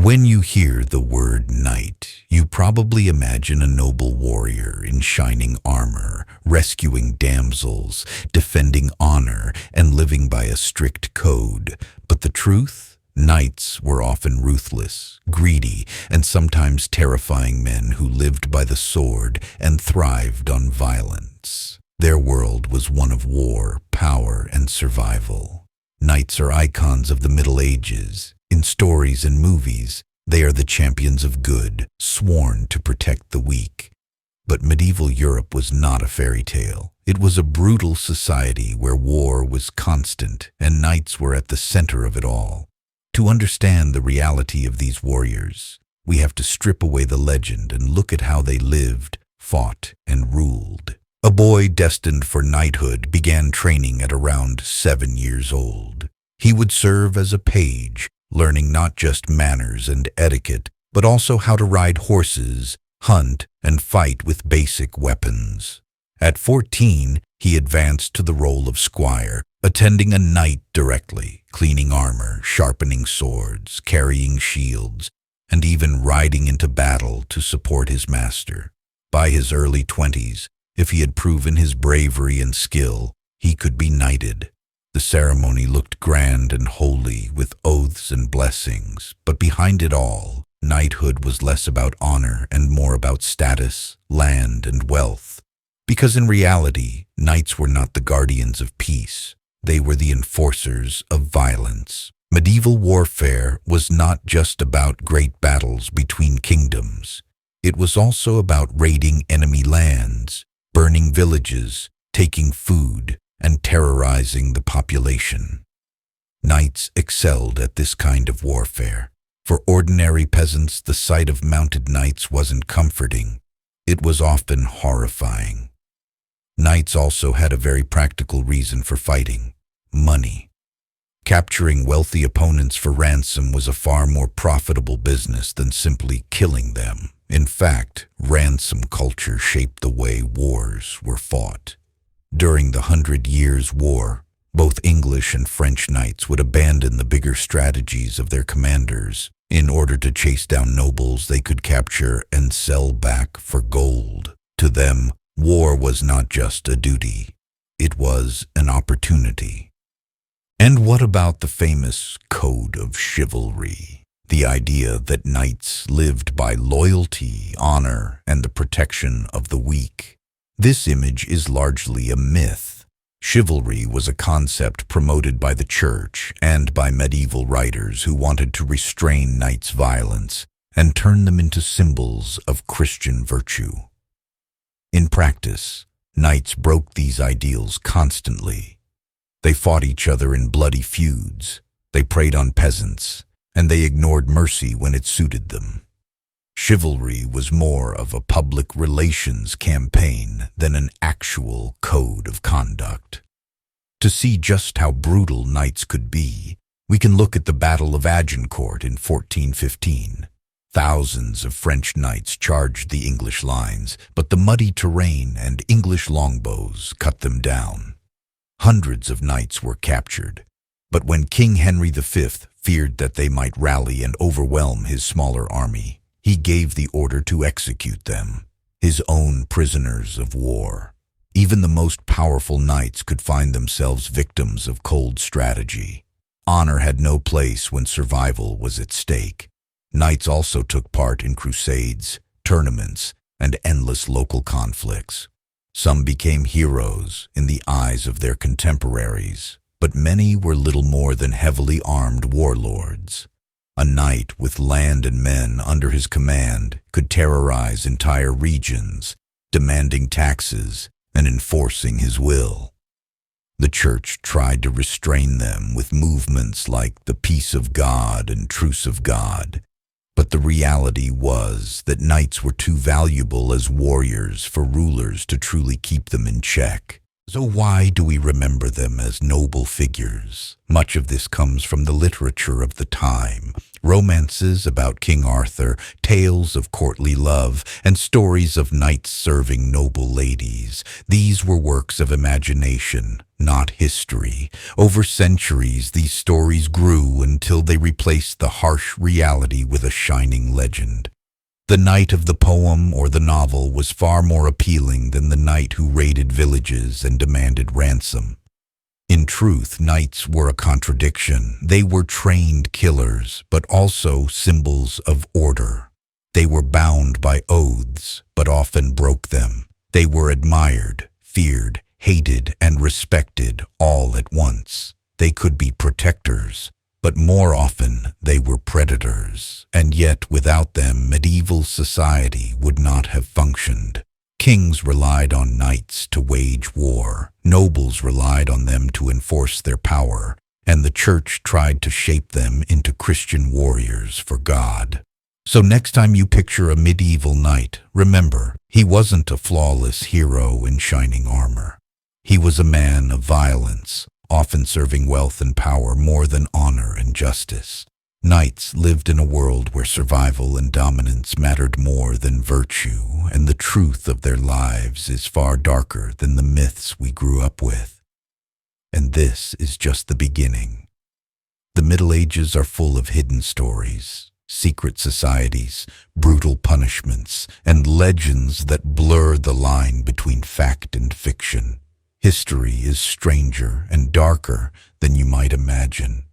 When you hear the word knight, you probably imagine a noble warrior in shining armor, rescuing damsels, defending honor, and living by a strict code. But the truth? Knights were often ruthless, greedy, and sometimes terrifying men who lived by the sword and thrived on violence. Their world was one of war, power, and survival. Knights are icons of the Middle Ages. In stories and movies, they are the champions of good, sworn to protect the weak. But medieval Europe was not a fairy tale. It was a brutal society where war was constant and knights were at the center of it all. To understand the reality of these warriors, we have to strip away the legend and look at how they lived, fought, and ruled. A boy destined for knighthood began training at around 7 years old. He would serve as a page, learning not just manners and etiquette, but also how to ride horses, hunt, and fight with basic weapons. At 14, he advanced to the role of squire, attending a knight directly, cleaning armor, sharpening swords, carrying shields, and even riding into battle to support his master. By his early 20s, if he had proven his bravery and skill, he could be knighted. The ceremony looked grand and holy, with oaths and blessings, but behind it all, knighthood was less about honor and more about status, land, and wealth. Because in reality, knights were not the guardians of peace. They were the enforcers of violence. Medieval warfare was not just about great battles between kingdoms. It was also about raiding enemy lands, burning villages, taking food, and terrorizing the population. Knights excelled at this kind of warfare. For ordinary peasants, the sight of mounted knights wasn't comforting. It was often horrifying. Knights also had a very practical reason for fighting: money. Capturing wealthy opponents for ransom was a far more profitable business than simply killing them. In fact, ransom culture shaped the way wars were fought. During the 100 Years' War, both English and French knights would abandon the bigger strategies of their commanders in order to chase down nobles they could capture and sell back for gold. To them, war was not just a duty, it was an opportunity. And what about the famous code of chivalry? The idea that knights lived by loyalty, honor, and the protection of the weak. This image is largely a myth. Chivalry was a concept promoted by the church and by medieval writers who wanted to restrain knights' violence and turn them into symbols of Christian virtue. In practice, knights broke these ideals constantly. They fought each other in bloody feuds, they preyed on peasants, and they ignored mercy when it suited them. Chivalry was more of a public relations campaign than an actual code of conduct. To see just how brutal knights could be, we can look at the Battle of Agincourt in 1415. Thousands of French knights charged the English lines, but the muddy terrain and English longbows cut them down. Hundreds of knights were captured, but when King Henry V feared that they might rally and overwhelm his smaller army, he gave the order to execute them, his own prisoners of war. Even the most powerful knights could find themselves victims of cold strategy. Honor had no place when survival was at stake. Knights also took part in crusades, tournaments, and endless local conflicts. Some became heroes in the eyes of their contemporaries, but many were little more than heavily armed warlords. A knight with land and men under his command could terrorize entire regions, demanding taxes and enforcing his will. The church tried to restrain them with movements like the Peace of God and Truce of God, but the reality was that knights were too valuable as warriors for rulers to truly keep them in check. So why do we remember them as noble figures? Much of this comes from the literature of the time, Romances about King Arthur, tales of courtly love, and stories of knights serving noble ladies. These were works of imagination, not history. Over centuries, these stories grew until they replaced the harsh reality with a shining legend. The knight of the poem or the novel was far more appealing than the knight who raided villages and demanded ransom. In truth, knights were a contradiction. They were trained killers, but also symbols of order. They were bound by oaths, but often broke them. They were admired, feared, hated, and respected all at once. They could be protectors, but more often they were predators. And yet, without them, medieval society would not have functioned. Kings relied on knights to wage war, nobles relied on them to enforce their power, and the church tried to shape them into Christian warriors for God. So next time you picture a medieval knight, remember, he wasn't a flawless hero in shining armor. He was a man of violence, often serving wealth and power more than honor and justice. Knights lived in a world where survival and dominance mattered more than virtue, and the truth of their lives is far darker than the myths we grew up with. And this is just the beginning. The Middle Ages are full of hidden stories, secret societies, brutal punishments, and legends that blur the line between fact and fiction. History is stranger and darker than you might imagine.